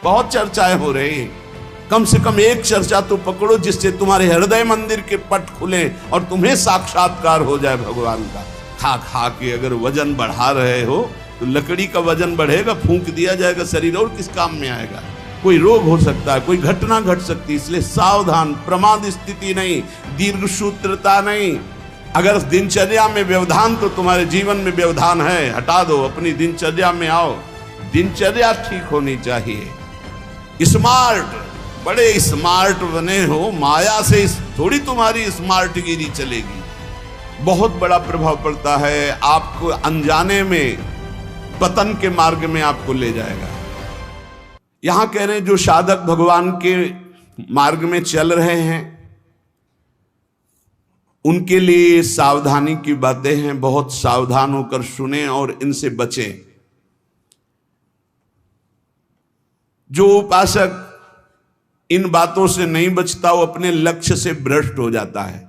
बहुत चर्चाएं हो रही हैं, कम से कम एक चर्चा तो पकड़ो जिससे तुम्हारे हृदय मंदिर के पट खुले और तुम्हें साक्षात्कार हो जाए भगवान का। खा खा के अगर वजन बढ़ा रहे हो तो लकड़ी का वजन बढ़ेगा, फूंक दिया जाएगा शरीर, और किस काम में आएगा। कोई रोग हो सकता है, कोई घटना घट सकती है, इसलिए सावधान, प्रमाद स्थिति नहीं, दीर्घ सूत्रता नहीं। अगर दिनचर्या में व्यवधान तो तुम्हारे जीवन में व्यवधान है, हटा दो, अपनी दिनचर्या में आओ। दिनचर्या ठीक होनी चाहिए। स्मार्ट, बड़े स्मार्ट बने हो, माया से थोड़ी तुम्हारी स्मार्ट गिरी चलेगी। बहुत बड़ा प्रभाव पड़ता है, आपको अनजाने में पतन के मार्ग में आपको ले जाएगा। यहां कह रहे हैं जो साधक भगवान के मार्ग में चल रहे हैं उनके लिए सावधानी की बातें हैं, बहुत सावधान होकर सुने और इनसे बचें। जो उपासक इन बातों से नहीं बचता वो अपने लक्ष्य से भ्रष्ट हो जाता है,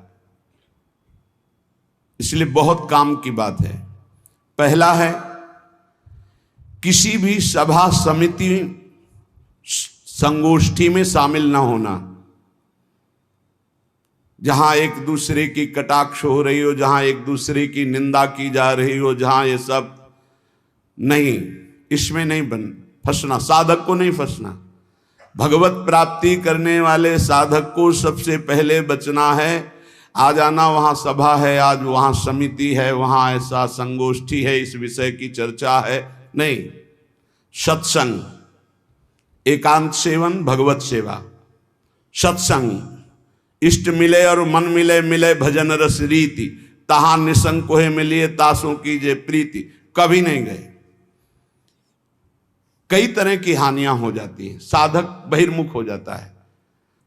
इसलिए बहुत काम की बात है। पहला है किसी भी सभा समिति संगोष्ठी में शामिल ना होना, जहां एक दूसरे की कटाक्ष हो रही हो, जहां एक दूसरे की निंदा की जा रही हो, जहां ये सब नहीं, इसमें नहीं फंसना, साधक को नहीं फंसना। भगवत प्राप्ति करने वाले साधक को सबसे पहले बचना है। आ जाना, वहां सभा है, आज वहां समिति है, वहां ऐसा संगोष्ठी है, इस विषय की चर्चा है, नहीं। सत्संग, एकांत सेवन, भगवत सेवा, सत्संग, इष्ट मिले और मन मिले, मिले भजन रस रीति, तहां निसंग कोहे मिलिए, तासों कीजे प्रीति। कभी नहीं गए, कई तरह की हानियां हो जाती हैं, साधक बहिर्मुख हो जाता है।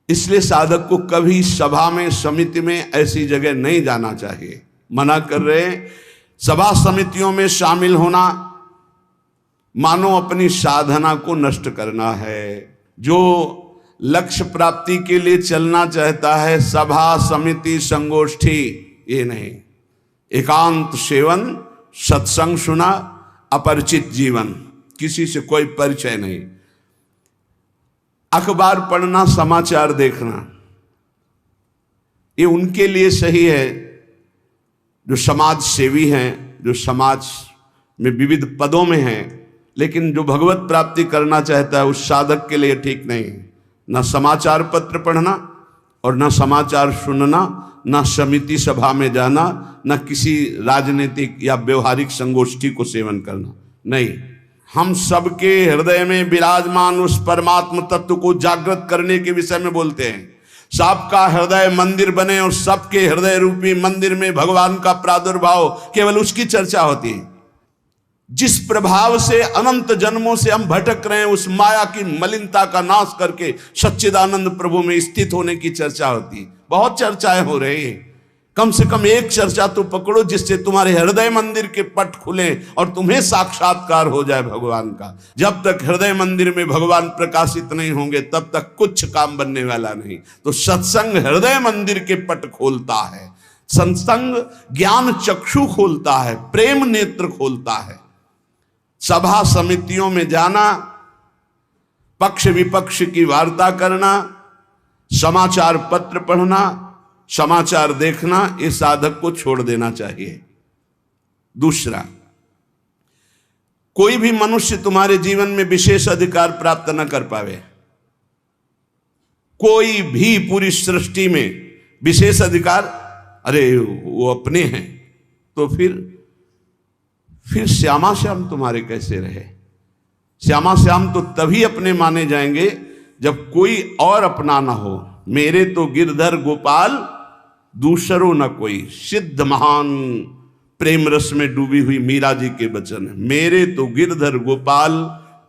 इसलिए साधक को कभी सभा में, समिति में, ऐसी जगह नहीं जाना चाहिए। मना कर रहे हैं। सभा समितियों में शामिल होना मानो अपनी साधना को नष्ट करना है। जो लक्ष्य प्राप्ति के लिए चलना चाहता है, सभा समिति संगोष्ठी ये नहीं। एकांत सेवन, सत्संग सुना, अपरिचित जीवन, किसी से कोई परिचय नहीं। अखबार पढ़ना, समाचार देखना, ये उनके लिए सही है जो समाज सेवी हैं, जो समाज में विविध पदों में हैं, लेकिन जो भगवत प्राप्ति करना चाहता है उस साधक के लिए ठीक नहीं। न समाचार पत्र पढ़ना और न समाचार सुनना, न समिति सभा में जाना, न किसी राजनीतिक या व्यवहारिक संगोष्ठी को सेवन करना, नहीं। हम सबके हृदय में विराजमान उस परमात्म तत्व को जागृत करने के विषय में बोलते हैं। सबका हृदय मंदिर बने और सबके हृदय रूपी मंदिर में भगवान का प्रादुर्भाव, केवल उसकी चर्चा होती है। जिस प्रभाव से अनंत जन्मों से हम भटक रहे हैं, उस माया की मलिनता का नाश करके सच्चिदानंद प्रभु में स्थित होने की चर्चा होती है। बहुत चर्चाएं हो रही हैं, कम से कम एक चर्चा तो पकड़ो जिससे तुम्हारे हृदय मंदिर के पट खुले और तुम्हें साक्षात्कार हो जाए भगवान का। जब तक हृदय मंदिर में भगवान प्रकाशित नहीं होंगे तब तक कुछ काम बनने वाला नहीं। तो सत्संग हृदय मंदिर के पट खोलता है, सत्संग ज्ञान चक्षु खोलता है, प्रेम नेत्र खोलता है। सभा समितियों में जाना, पक्ष विपक्ष की वार्ता करना, समाचार पत्र पढ़ना, समाचार देखना, इस साधक को छोड़ देना चाहिए। दूसरा, कोई भी मनुष्य तुम्हारे जीवन में विशेष अधिकार प्राप्त न कर पावे। कोई भी पूरी सृष्टि में विशेष अधिकार, अरे वो अपने हैं, तो फिर श्यामा श्याम तुम्हारे कैसे रहे? श्यामा श्याम तो तभी अपने माने जाएंगे जब कोई और अपना ना हो। मेरे तो गिरधर गोपाल दूसरो न कोई, सिद्ध महान प्रेम रस में डूबी हुई मीरा जी के वचन है। मेरे तो गिरधर गोपाल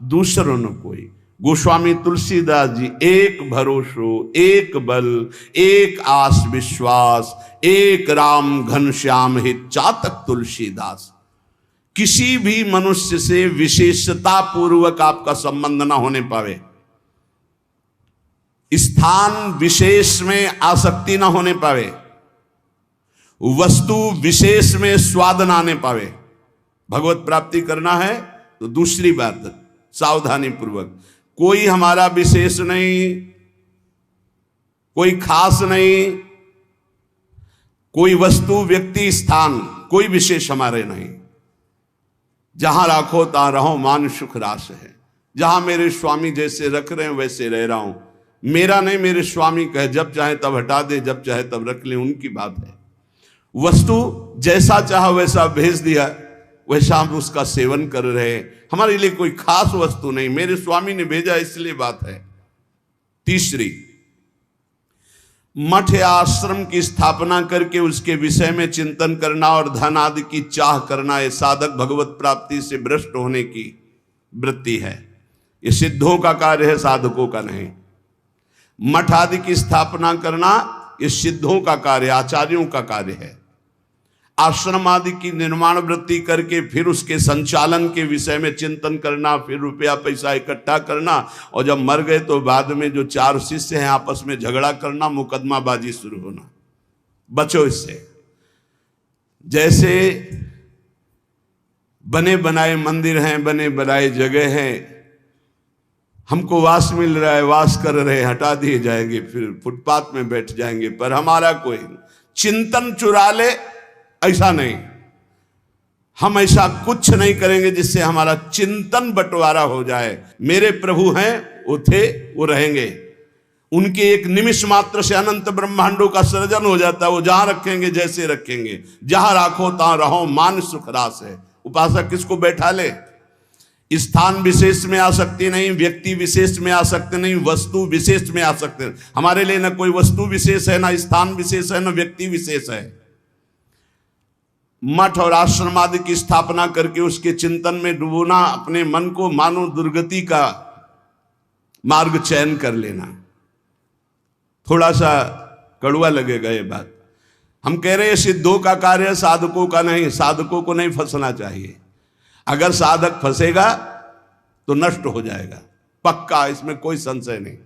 दूसरो न कोई। गोस्वामी तुलसीदास जी, एक भरोसो, एक बल, एक आस विश्वास, एक राम घनश्याम हित चातक तुलसीदास। किसी भी मनुष्य से विशेषता पूर्वक आपका संबंध ना होने पावे, स्थान विशेष में आसक्ति ना होने पावे, वस्तु विशेष में स्वाद ना आने पावे। भगवत प्राप्ति करना है तो दूसरी बात सावधानी पूर्वक, कोई हमारा विशेष नहीं, कोई खास नहीं, कोई वस्तु, व्यक्ति, स्थान, कोई विशेष हमारे नहीं। जहां राखो तहां रहो, मान सुख रास है। जहां मेरे स्वामी जैसे रख रहे हैं वैसे रह रहा हूं। मेरा नहीं, मेरे स्वामी कहे जब चाहे तब हटा दे, जब चाहे तब रख ले, उनकी बात है। वस्तु जैसा चाहा वैसा भेज दिया, वैसा हम उसका सेवन कर रहे हैं। हमारे लिए कोई खास वस्तु नहीं, मेरे स्वामी ने भेजा इसलिए बात है। तीसरी, मठ या आश्रम की स्थापना करके उसके विषय में चिंतन करना और धन आदि की चाह करना, यह साधक भगवत प्राप्ति से भ्रष्ट होने की वृत्ति है। ये सिद्धों का कार्य है, साधकों का नहीं। मठ आदि की स्थापना करना ये सिद्धों का कार्य, आचार्यों का कार्य है। आश्रम आदि की निर्माण वृत्ति करके फिर उसके संचालन के विषय में चिंतन करना, फिर रुपया पैसा इकट्ठा करना, और जब मर गए तो बाद में जो 4 शिष्य हैं आपस में झगड़ा करना, मुकदमाबाजी शुरू होना। बचो इससे। जैसे बने बनाए मंदिर हैं, बने बनाए जगह हैं, हमको वास मिल रहा है, वास कर रहे, हटा दिए जाएंगे, फिर फुटपाथ में बैठ जाएंगे, पर हमारा कोई चिंतन चुरा ले, ऐसा नहीं। हम ऐसा कुछ नहीं करेंगे जिससे हमारा चिंतन बंटवारा हो जाए। मेरे प्रभु हैं, वो थे, वो रहेंगे। उनके एक निमिष मात्र से अनंत ब्रह्मांडों का सृजन हो जाता है। वो जहां रखेंगे जैसे रखेंगे। जहां राखो तहां रहो, मान सुख रास है। उपासक किसको बैठा ले? स्थान विशेष में आ सकती नहीं, व्यक्ति विशेष में आ सकते नहीं, वस्तु विशेष में आ सकते नहीं। हमारे लिए न कोई वस्तु विशेष है, न स्थान विशेष है, न व्यक्ति विशेष है। मठ और आश्रम आदि की स्थापना करके उसके चिंतन में डुबोना, अपने मन को मानो दुर्गति का मार्ग चयन कर लेना। थोड़ा सा कड़वा लगेगा ये बात। हम कह रहे हैं सिद्धों का कार्य, साधकों का नहीं। साधकों को नहीं फंसना चाहिए। अगर साधक फंसेगा तो नष्ट हो जाएगा, पक्का, इसमें कोई संशय नहीं।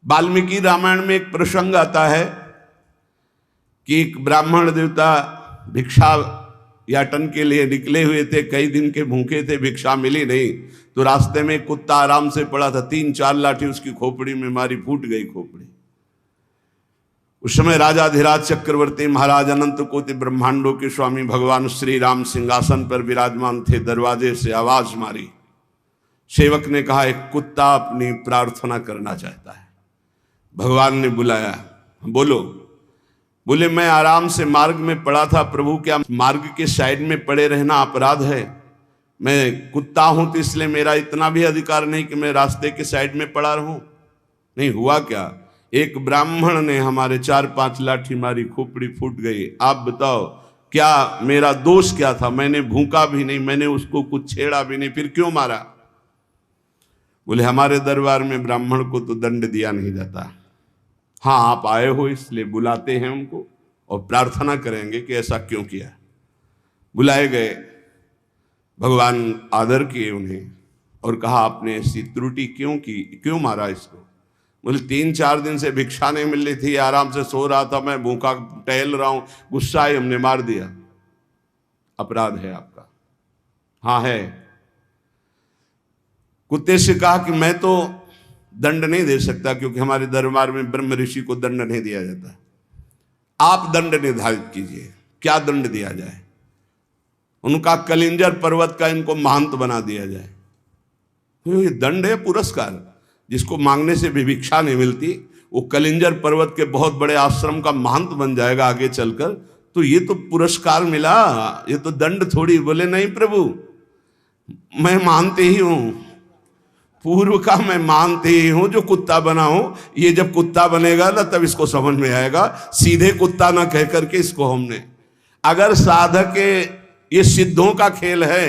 वाल्मीकि रामायण में एक प्रसंग आता है कि एक ब्राह्मण देवता भिक्षा याटन के लिए निकले हुए थे, कई दिन के भूखे थे, भिक्षा मिली नहीं, तो रास्ते में कुत्ता आराम से पड़ा था, 3-4 लाठी उसकी खोपड़ी में मारी, फूट गई खोपड़ी। उस समय राजाधिराज चक्रवर्ती महाराज अनंत कोटि ब्रह्मांडों के स्वामी भगवान श्री राम सिंहासन पर विराजमान थे। दरवाजे से आवाज मारी, सेवक ने कहा एक कुत्ता अपनी प्रार्थना करना चाहता है। भगवान ने बुलाया, बोलो। बोले मैं आराम से मार्ग में पड़ा था प्रभु, क्या मार्ग के साइड में पड़े रहना अपराध है? मैं कुत्ता हूं तो इसलिए मेरा इतना भी अधिकार नहीं कि मैं रास्ते के साइड में पड़ा रहूं। नहीं हुआ क्या, एक ब्राह्मण ने हमारे 4-5 लाठी मारी, खोपड़ी फूट गई। आप बताओ क्या मेरा दोष क्या था? मैंने भूखा भी नहीं, मैंने उसको कुछ छेड़ा भी नहीं, फिर क्यों मारा? बोले हमारे दरबार में ब्राह्मण को तो दंड दिया नहीं जाता। हाँ आप आए हो इसलिए बुलाते हैं उनको और प्रार्थना करेंगे कि ऐसा क्यों किया। बुलाए गए, भगवान आदर किए उन्हें और कहा आपने ऐसी त्रुटि क्यों की, क्यों मारा इसको? बोले 3-4 दिन से भिक्षा नहीं मिल रही थी, आराम से सो रहा था, मैं भूखा टहल रहा हूं, गुस्सा आई, हमने मार दिया। अपराध है आपका? हाँ है। कुत्ते से कहा कि मैं तो दंड नहीं दे सकता क्योंकि हमारे दरबार में ब्रह्म ऋषि को दंड नहीं दिया जाता, आप दंड निर्धारित कीजिए, क्या दंड दिया जाए? उनका कलिंजर पर्वत का इनको महंत बना दिया जाए। तो ये दंड है, पुरस्कार। जिसको मांगने से भी भिक्षा नहीं मिलती, वो कलिंजर पर्वत के बहुत बड़े आश्रम का महंत बन जाएगा आगे चलकर, तो ये तो पुरस्कार मिला, ये तो दंड थोड़ी। बोले नहीं प्रभु, मैं मानते ही हूं, पूर्व का मैं मानते ही हूं, जो कुत्ता बना हूं, ये जब कुत्ता बनेगा ना तब इसको समझ में आएगा। सीधे कुत्ता ना कह करके इसको हमने, अगर साधक ये सिद्धों का खेल है,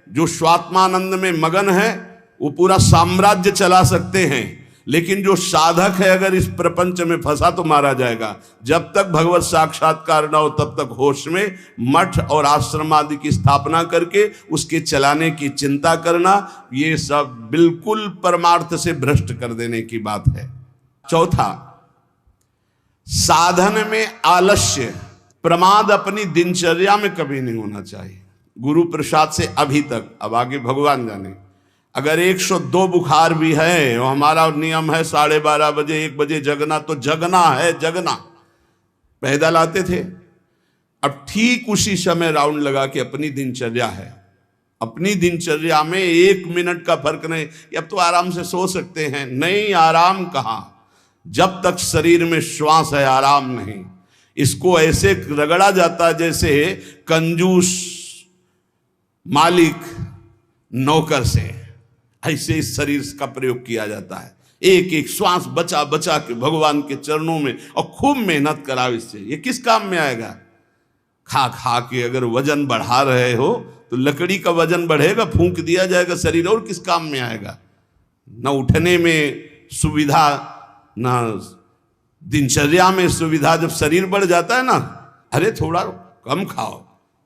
जो स्वात्मानंद में मगन है वो पूरा साम्राज्य चला सकते हैं, लेकिन जो साधक है अगर इस प्रपंच में फंसा तो मारा जाएगा। जब तक भगवत साक्षात्कार न हो तब तक होश में मठ और आश्रम आदि की स्थापना करके उसके चलाने की चिंता करना, ये सब बिल्कुल परमार्थ से भ्रष्ट कर देने की बात है। चौथा, साधन में आलस्य, प्रमाद अपनी दिनचर्या में कभी नहीं होना चाहिए। गुरु प्रसाद से अभी तक, अब आगे भगवान जाने, अगर 102 बुखार भी है और हमारा नियम है 12:30 बजे 1 बजे जगना, तो जगना है, जगना। पैदल आते थे, अब ठीक उसी समय राउंड लगा के अपनी दिनचर्या है, अपनी दिनचर्या में 1 मिनट का फर्क नहीं। अब तो आराम से सो सकते हैं, नहीं, आराम कहाँ, जब तक शरीर में श्वास है आराम नहीं। इसको ऐसे रगड़ा जाता है जैसे कंजूस मालिक नौकर से, ऐसे इस शरीर का प्रयोग किया जाता है। एक एक श्वास बचा बचा के भगवान के चरणों में, और खूब मेहनत कराओ इससे। ये किस काम में आएगा? खा खा के अगर वजन बढ़ा रहे हो तो लकड़ी का वजन बढ़ेगा, फूंक दिया जाएगा शरीर, और किस काम में आएगा? न उठने में सुविधा, न दिनचर्या में सुविधा। जब शरीर बढ़ जाता है ना, अरे थोड़ा कम खाओ,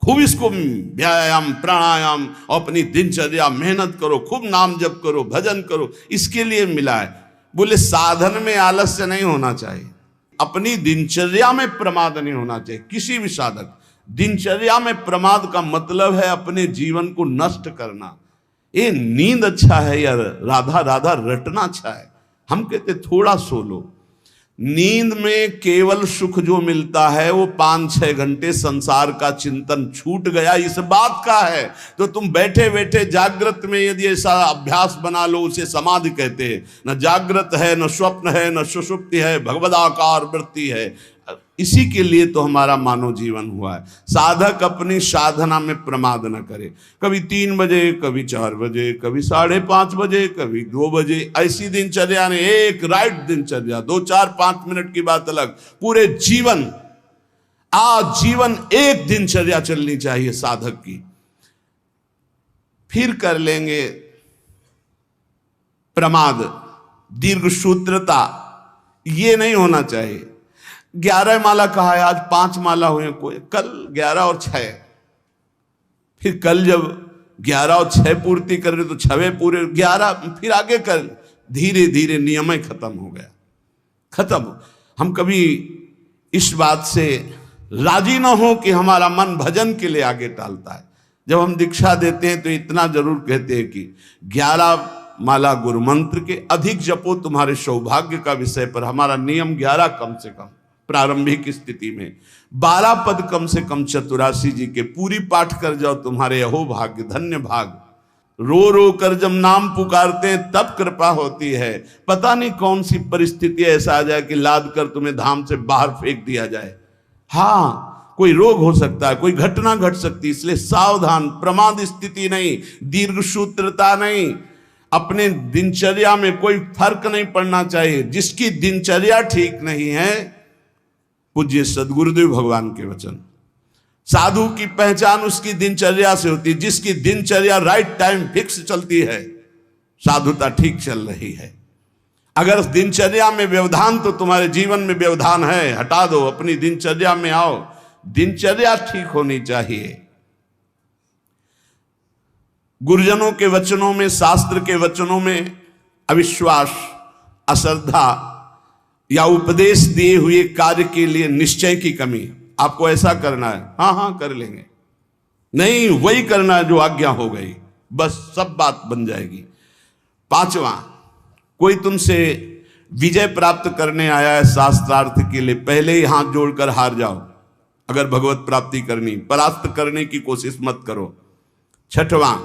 खूब इसको व्यायाम प्राणायाम और अपनी दिनचर्या मेहनत करो, खूब नाम जप करो, भजन करो, इसके लिए मिला है। बोले साधन में आलस्य नहीं होना चाहिए, अपनी दिनचर्या में प्रमाद नहीं होना चाहिए। किसी भी साधक दिनचर्या में प्रमाद का मतलब है अपने जीवन को नष्ट करना। ये नींद अच्छा है या राधा राधा रटना अच्छा है? हम कहते थोड़ा सो लो। नींद में केवल सुख जो मिलता है वो 5-6 घंटे संसार का चिंतन छूट गया, इस बात का है। तो तुम बैठे बैठे जागृत में यदि ऐसा अभ्यास बना लो, उसे समाधि कहते हैं। न जागृत है, न स्वप्न है, न सुषुप्ति है, भगवदाकार वृत्ति है। इसी के लिए तो हमारा मानव जीवन हुआ है। साधक अपनी साधना में प्रमाद न करे। कभी 3 बजे, कभी 4 बजे, कभी 5:30 बजे, कभी 2 बजे, ऐसी दिनचर्या ने, एक राइट दिनचर्या, 2-4-5 मिनट की बात अलग, पूरे जीवन आजीवन एक दिनचर्या चलनी चाहिए साधक की। फिर कर लेंगे प्रमाद, दीर्घ सूत्रता, ये नहीं होना चाहिए। 11 माला कहा है, आज 5 माला हुए, कोई कल 11 और 6, फिर कल जब 11 और 6 पूर्ति कर रहे तो 6 पूरे, 11 फिर आगे कर। धीरे धीरे नियम ही खत्म हो गया, खत्म। हम कभी इस बात से राजी ना हो कि हमारा मन भजन के लिए आगे टालता है। जब हम दीक्षा देते हैं तो इतना जरूर कहते हैं कि 11 माला गुरु मंत्र के अधिक जपो तुम्हारे सौभाग्य का विषय पर। हमारा नियम 11 कम से कम प्रारंभिक स्थिति में, 12 पद कम से कम चतुरासी जी के पूरी पाठ कर जाओ, तुम्हारे अहो भाग्य, धन्य भाग। रो रो कर जब नाम पुकारते हैं तब कृपा होती है। पता नहीं कौन सी परिस्थिति ऐसा आ जाए कि लाद कर तुम्हें धाम से बाहर फेंक दिया जाए। हाँ, कोई रोग हो सकता है, कोई घटना घट सकती है, इसलिए सावधान। प्रमाद स्थिति नहीं, दीर्घ सूत्रता नहीं, अपने दिनचर्या में कोई फर्क नहीं पड़ना चाहिए। जिसकी दिनचर्या ठीक नहीं है, पूज्य सदगुरुदेव भगवान के वचन, साधु की पहचान उसकी दिनचर्या से होती है। जिसकी दिनचर्या राइट टाइम फिक्स चलती है, साधुता ठीक चल रही है। अगर दिनचर्या में व्यवधान, तो तुम्हारे जीवन में व्यवधान है, हटा दो, अपनी दिनचर्या में आओ। दिनचर्या ठीक होनी चाहिए। गुरुजनों के वचनों में, शास्त्र के वचनों में अविश्वास, अश्रद्धा या उपदेश दिए हुए कार्य के लिए निश्चय की कमी। आपको ऐसा करना है, हाँ हाँ कर लेंगे, नहीं वही करना है जो आज्ञा हो गई, बस सब बात बन जाएगी। 5वां, कोई तुमसे विजय प्राप्त करने आया है शास्त्रार्थ के लिए, पहले ही हाथ जोड़कर हार जाओ। अगर भगवत प्राप्ति करनी, परास्त करने की कोशिश मत करो। 6वां,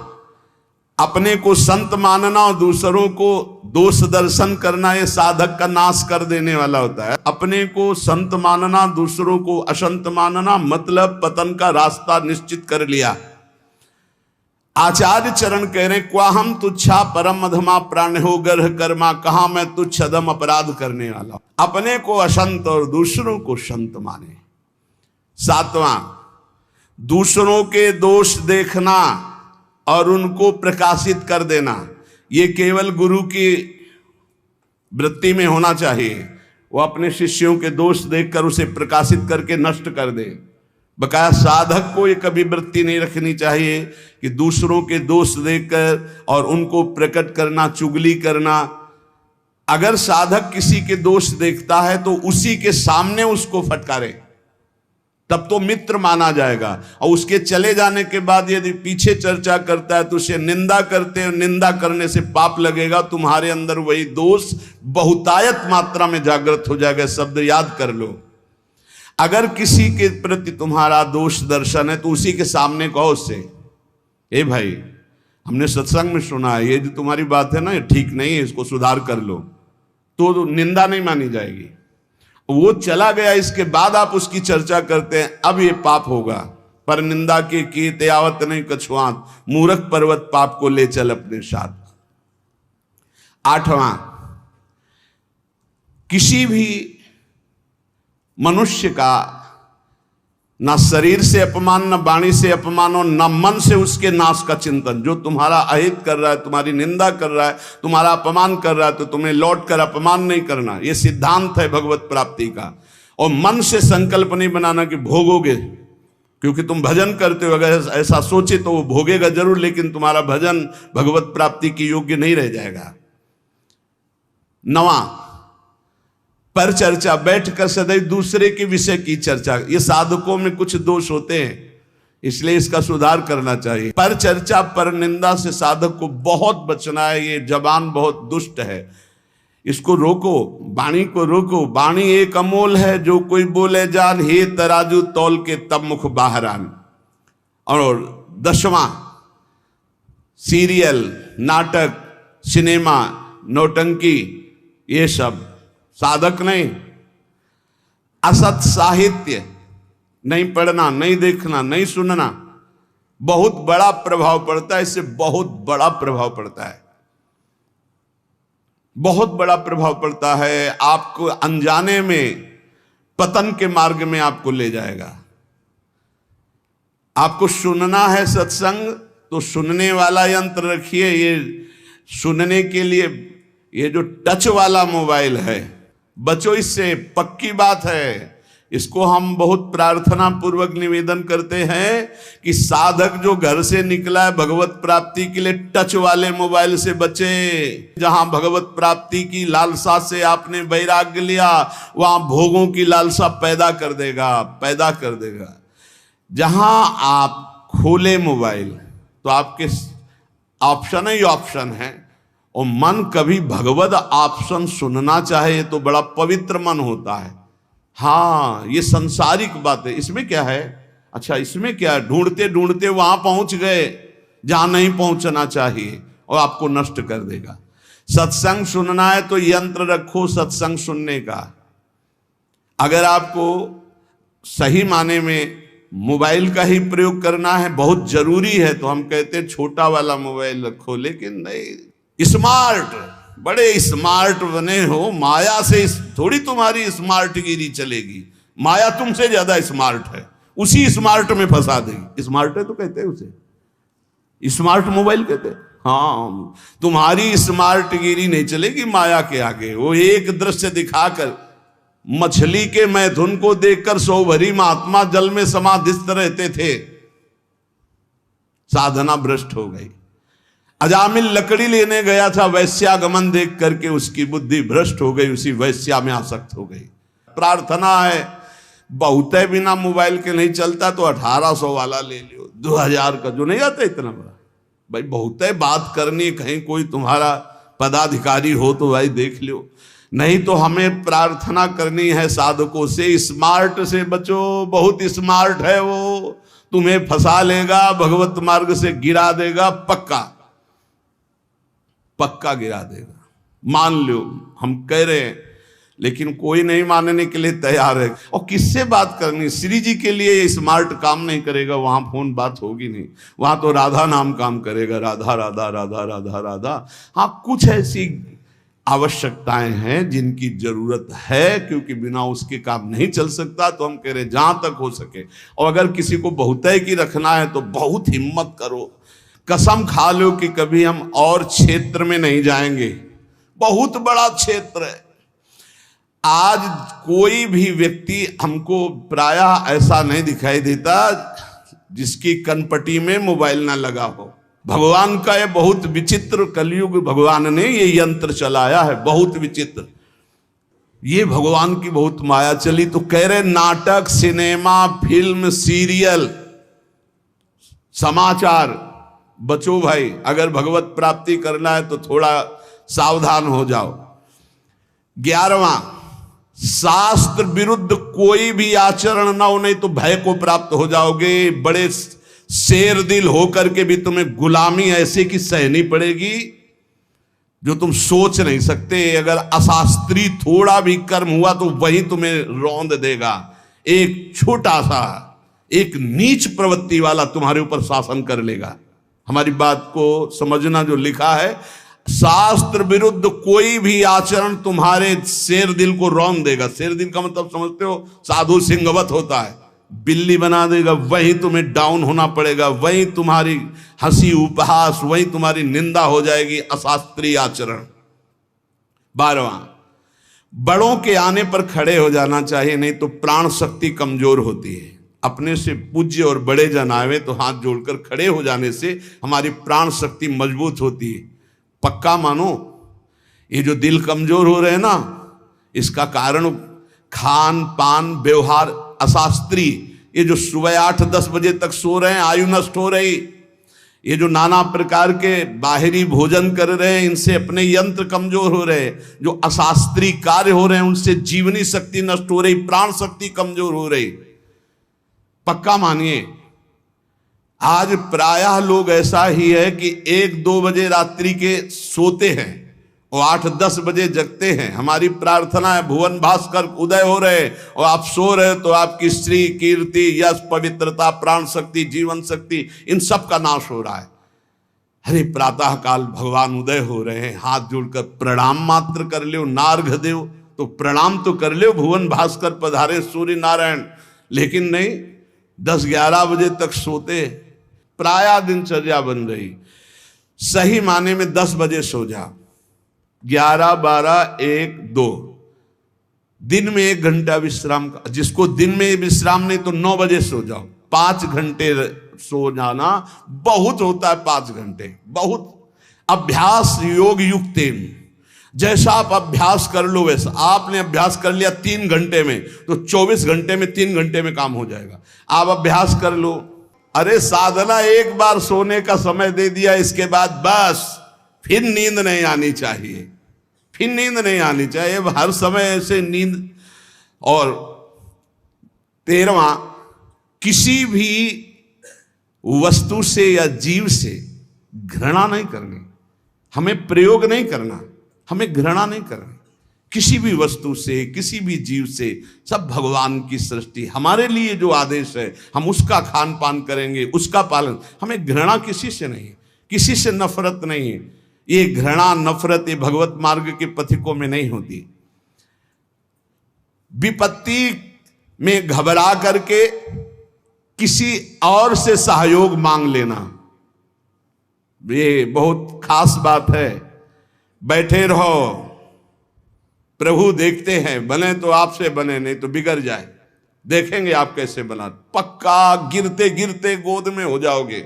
अपने को संत मानना और दूसरों को दोष दर्शन करना, ये साधक का नाश कर देने वाला होता है। अपने को संत मानना, दूसरों को असंत मानना, मतलब पतन का रास्ता निश्चित कर लिया। आचार्य चरण कह रहे, क्वाहम तुच्छा परम अधमा प्राण हो गर्ह कर्मा, कहा मैं तुच्छ अधम अपराध करने वाला। अपने को असंत और दूसरों को संत माने। 7वां, दूसरों के दोष देखना और उनको प्रकाशित कर देना, ये केवल गुरु की वृत्ति में होना चाहिए। वो अपने शिष्यों के दोष देखकर उसे प्रकाशित करके नष्ट कर दे। बकाया साधक को ये कभी वृत्ति नहीं रखनी चाहिए कि दूसरों के दोष देखकर और उनको प्रकट करना, चुगली करना। अगर साधक किसी के दोष देखता है तो उसी के सामने उसको फटकारे, तब तो मित्र माना जाएगा। और उसके चले जाने के बाद यदि पीछे चर्चा करता है तो उसे निंदा करते हो, निंदा करने से पाप लगेगा, तुम्हारे अंदर वही दोष बहुतायत मात्रा में जागृत हो जाएगा। शब्द याद कर लो। अगर किसी के प्रति तुम्हारा दोष दर्शन है तो उसी के सामने कहो उससे, ए भाई हमने सत्संग में सुना है, ये जो तुम्हारी बात है ना ये ठीक नहीं है, इसको सुधार कर लो, तो निंदा नहीं मानी जाएगी। वो चला गया, इसके बाद आप उसकी चर्चा करते हैं, अब ये पाप होगा। पर निंदा के कीते आवत नहीं कछुआत, मूर्ख पर्वत पाप को ले चल अपने साथ। 8वां, किसी भी मनुष्य का ना शरीर से अपमान, न वाणी से अपमान और न मन से उसके नाश का चिंतन। जो तुम्हारा अहित कर रहा है, तुम्हारी निंदा कर रहा है, तुम्हारा अपमान कर रहा है, तो तुम्हें लौट कर अपमान नहीं करना। यह सिद्धांत है भगवत प्राप्ति का। और मन से संकल्प नहीं बनाना कि भोगोगे, क्योंकि तुम भजन करते हो। अगर ऐसा सोचे तो वो भोगेगा जरूर, लेकिन तुम्हारा भजन भगवत प्राप्ति के योग्य नहीं रह जाएगा। 9वां, पर चर्चा, बैठकर सदैव दूसरे के विषय की चर्चा। ये साधकों में कुछ दोष होते हैं, इसलिए इसका सुधार करना चाहिए। पर चर्चा, पर निंदा से साधक को बहुत बचना है। ये जबान बहुत दुष्ट है, इसको रोको, वाणी को रोको। वाणी एक अमोल है, जो कोई बोले जान, हे तराजू तौल के तब मुख बाहर आन। और 10वां, सीरियल, नाटक, सिनेमा, नौटंकी, ये सब साधक नहीं। असत साहित्य नहीं पढ़ना, नहीं देखना, नहीं सुनना, बहुत बड़ा प्रभाव पड़ता है। इससे बहुत बड़ा प्रभाव पड़ता है, बहुत बड़ा प्रभाव पड़ता है। आपको अनजाने में पतन के मार्ग में आपको ले जाएगा। आपको सुनना है सत्संग तो सुनने वाला यंत्र रखिए। ये सुनने के लिए ये जो टच वाला मोबाइल है, बचो इससे, पक्की बात है। इसको हम बहुत प्रार्थना पूर्वक निवेदन करते हैं कि साधक जो घर से निकला है भगवत प्राप्ति के लिए, टच वाले मोबाइल से बचे। जहां भगवत प्राप्ति की लालसा से आपने वैराग्य लिया, वहां भोगों की लालसा पैदा कर देगा। जहां आप खोले मोबाइल तो आपके ऑप्शन ही ऑप्शन है, और मन कभी भगवत ऑप्शन सुनना चाहे तो बड़ा पवित्र मन होता है। हाँ, ये संसारिक बात है। इसमें क्या है? अच्छा, इसमें क्या है? ढूंढते ढूंढते वहां पहुंच गए जहां नहीं पहुंचना चाहिए, और आपको नष्ट कर देगा। सत्संग सुनना है तो यंत्र रखो सत्संग सुनने का। अगर आपको सही माने में मोबाइल का ही प्रयोग करना है, बहुत जरूरी है, तो हम कहते हैं छोटा वाला मोबाइल रखो। लेकिन नहीं, स्मार्ट, बड़े स्मार्ट बने हो, माया से थोड़ी तुम्हारी स्मार्ट गिरी चलेगी। माया तुमसे ज्यादा स्मार्ट है, उसी स्मार्ट में फंसा देगी। स्मार्ट है तो कहते हैं उसे, स्मार्ट मोबाइल कहते हैं। हाँ, तुम्हारी स्मार्ट गिरी नहीं चलेगी माया के आगे। वो एक दृश्य दिखाकर, मछली के मैथुन को देखकर सौ भरी महात्मा जल में समाधिस्थ रहते थे, साधना भ्रष्ट हो गई। अजामिल लकड़ी लेने गया था, वैश्यागमन देख करके उसकी बुद्धि भ्रष्ट हो गई, उसी वैश्या में आसक्त हो गई। प्रार्थना है, बहुत है, बिना मोबाइल के नहीं चलता तो 1800 वाला ले लियो, 2000 का जो नहीं आता इतना बड़ा। भाई बहुत है, बात करनी, कहीं कोई तुम्हारा पदाधिकारी हो तो भाई देख लियो। नहीं तो हमें प्रार्थना करनी है साधकों से, स्मार्ट से बचो। बहुत स्मार्ट है वो, तुम्हें फंसा लेगा, भगवत मार्ग से गिरा देगा, पक्का गिरा देगा। मान लो हम कह रहे हैं, लेकिन कोई नहीं मानने के लिए तैयार है। और किससे बात करनी? श्री जी के लिए स्मार्ट काम नहीं करेगा, वहां फोन बात होगी नहीं, वहां तो राधा नाम काम करेगा, राधा राधा राधा राधा राधा। हाँ, कुछ ऐसी आवश्यकताएं हैं जिनकी जरूरत है, क्योंकि बिना उसके काम नहीं चल सकता। तो हम कह रहे हैं जहां तक हो सके। और अगर किसी को बहुतय की रखना है तो बहुत हिम्मत करो, कसम खा लो कि कभी हम और क्षेत्र में नहीं जाएंगे। बहुत बड़ा क्षेत्र है। आज कोई भी व्यक्ति हमको प्रायः ऐसा नहीं दिखाई देता जिसकी कनपटी में मोबाइल ना लगा हो। भगवान का ये बहुत विचित्र कलयुग, भगवान ने ये यंत्र चलाया है, बहुत विचित्र। ये भगवान की बहुत माया चली। तो कह रहे नाटक, सिनेमा, फिल्म, सीरियल, समाचार, बचो भाई। अगर भगवत प्राप्ति करना है तो थोड़ा सावधान हो जाओ। 11वां, शास्त्र विरुद्ध कोई भी आचरण ना हो, नहीं तो भय को प्राप्त हो जाओगे। बड़े शेर दिल होकर के भी तुम्हें गुलामी ऐसे की सहनी पड़ेगी जो तुम सोच नहीं सकते। अगर अशास्त्रीय थोड़ा भी कर्म हुआ तो वही तुम्हें रौंद देगा। एक छोटा सा, एक नीच प्रवृत्ति वाला तुम्हारे ऊपर शासन कर लेगा। हमारी बात को समझना, जो लिखा है, शास्त्र विरुद्ध कोई भी आचरण तुम्हारे शेर दिल को रौंद देगा। शेर दिल का मतलब समझते हो, साधु सिंहवत होता है, बिल्ली बना देगा। वही तुम्हें डाउन होना पड़ेगा, वही तुम्हारी हंसी उपहास, वही तुम्हारी निंदा हो जाएगी, अशास्त्रीय आचरण। 12वां, बड़ों के आने पर खड़े हो जाना चाहिए, नहीं तो प्राण शक्ति कमजोर होती है। अपने से पूज्य और बड़े जन आवे तो हाथ जोड़कर खड़े हो जाने से हमारी प्राण शक्ति मजबूत होती है। पक्का मानो, ये जो दिल कमजोर हो रहे हैं ना, इसका कारण खान पान, व्यवहार अशास्त्रीय, ये जो सुबह 8-10 बजे तक सो रहे हैं, आयु नष्ट हो रही, ये जो नाना प्रकार के बाहरी भोजन कर रहे हैं, इनसे अपने यंत्र कमजोर हो रहे हैं। जो अशास्त्रीय कार्य हो रहे हैं उनसे जीवनी शक्ति नष्ट हो रही, प्राण शक्ति कमजोर हो रही। पक्का मानिए, आज प्रायः लोग ऐसा ही है कि 1-2 बजे रात्रि के सोते हैं और 8-10 बजे जगते हैं। हमारी प्रार्थना है भुवन भास्कर उदय हो रहे और आप सो रहे, तो आपकी श्री, कीर्ति, यश, पवित्रता, प्राण शक्ति, जीवन शक्ति, इन सब का नाश हो रहा है। अरे प्रातः काल भगवान उदय हो रहे हैं, हाथ जोड़कर प्रणाम मात्र कर लो, नार्घ देव तो प्रणाम तो कर लो, भुवन भास्कर पधारे सूर्य नारायण। लेकिन नहीं, 10-11 बजे तक सोते। प्रायः दिनचर्या बन रही। सही माने में 10 बजे सो जा, 11, 12, 1, 2, दिन में 1 घंटा विश्राम का। जिसको दिन में विश्राम नहीं तो 9 बजे सो जाओ। 5 घंटे सो जाना बहुत होता है, 5 घंटे बहुत। अभ्यास योग युक्तेन, जैसा आप अभ्यास कर लो वैसा। आपने अभ्यास कर लिया 3 घंटे में, तो 24 घंटे में 3 घंटे में काम हो जाएगा। आप अभ्यास कर लो। अरे साधना एक बार सोने का समय दे दिया, इसके बाद बस फिर नींद नहीं आनी चाहिए, फिर नींद नहीं आनी चाहिए हर समय ऐसे नींद। और 13वां, किसी भी वस्तु से या जीव से घृणा नहीं करनी। हमें प्रयोग नहीं करना, हमें घृणा नहीं करनी किसी भी वस्तु से, किसी भी जीव से। सब भगवान की सृष्टि, हमारे लिए जो आदेश है हम उसका खान पान करेंगे, उसका पालन। हमें घृणा किसी से नहीं, किसी से नफरत नहीं। ये घृणा नफरत ये भगवत मार्ग के पथिकों में नहीं होती। विपत्ति में घबरा करके किसी और से सहयोग मांग लेना, ये बहुत खास बात है। बैठे रहो, प्रभु देखते हैं, बने तो आपसे बने, नहीं तो बिगड़ जाए, देखेंगे आप कैसे बना। पक्का गिरते गिरते गोद में हो जाओगे।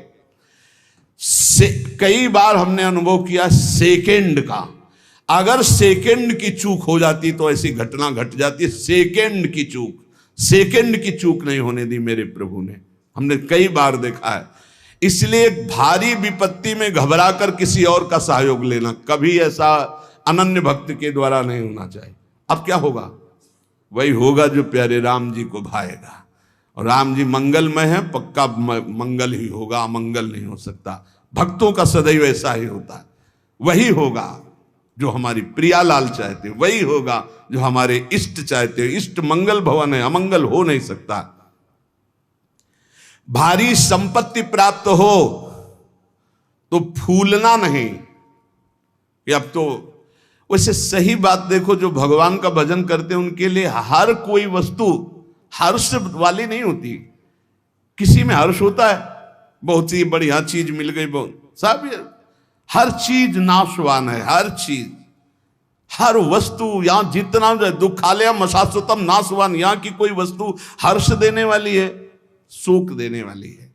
कई बार हमने अनुभव किया सेकंड का, अगर सेकंड की चूक हो जाती तो ऐसी घटना घट जाती है। सेकंड की चूक, सेकंड की चूक नहीं होने दी मेरे प्रभु ने, हमने कई बार देखा है। इसलिए भारी विपत्ति में घबरा कर किसी और का सहयोग लेना कभी ऐसा अनन्य भक्त के द्वारा नहीं होना चाहिए। अब क्या होगा? वही होगा जो प्यारे राम जी को भाएगा। और राम जी मंगलमय है, पक्का मंगल ही होगा, अमंगल नहीं हो सकता। भक्तों का सदैव ऐसा ही होता है। वही होगा जो हमारी प्रियालाल चाहते, वही होगा जो हमारे इष्ट चाहते। इष्ट मंगल भवन है, अमंगल हो नहीं सकता। भारी संपत्ति प्राप्त हो तो फूलना नहीं। अब तो वैसे सही बात देखो, जो भगवान का भजन करते हैं उनके लिए हर कोई वस्तु हर्ष वाली नहीं होती। किसी में हर्ष होता है, बहुत सी बढ़िया चीज मिल गई, बहुत सब, हर चीज नाशवान है। हर चीज, हर वस्तु, यहां जितना दुखालयम शाश्वतम नाशवान, यहां की कोई वस्तु हर्ष देने वाली है, सुख देने वाली है।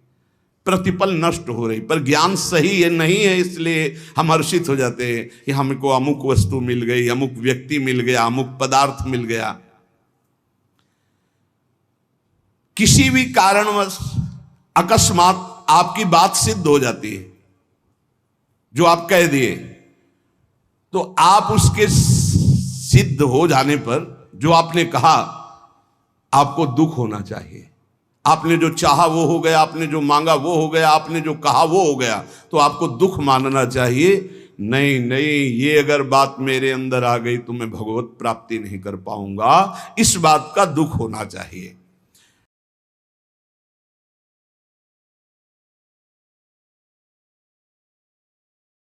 प्रतिपल नष्ट हो रही, पर ज्ञान सही है नहीं है, इसलिए हम हर्षित हो जाते हैं कि हमको अमुक वस्तु मिल गई, अमुक व्यक्ति मिल गया, अमुक पदार्थ मिल गया। किसी भी कारणवश अकस्मात आपकी बात सिद्ध हो जाती है, जो आप कह दिए, तो आप उसके सिद्ध हो जाने पर जो आपने कहा, आपको दुख होना चाहिए। आपने जो चाहा वो हो गया, आपने जो मांगा वो हो गया, आपने जो कहा वो हो गया, तो आपको दुख मानना चाहिए। नहीं नहीं, ये अगर बात मेरे अंदर आ गई तो मैं भगवत प्राप्ति नहीं कर पाऊंगा, इस बात का दुख होना चाहिए।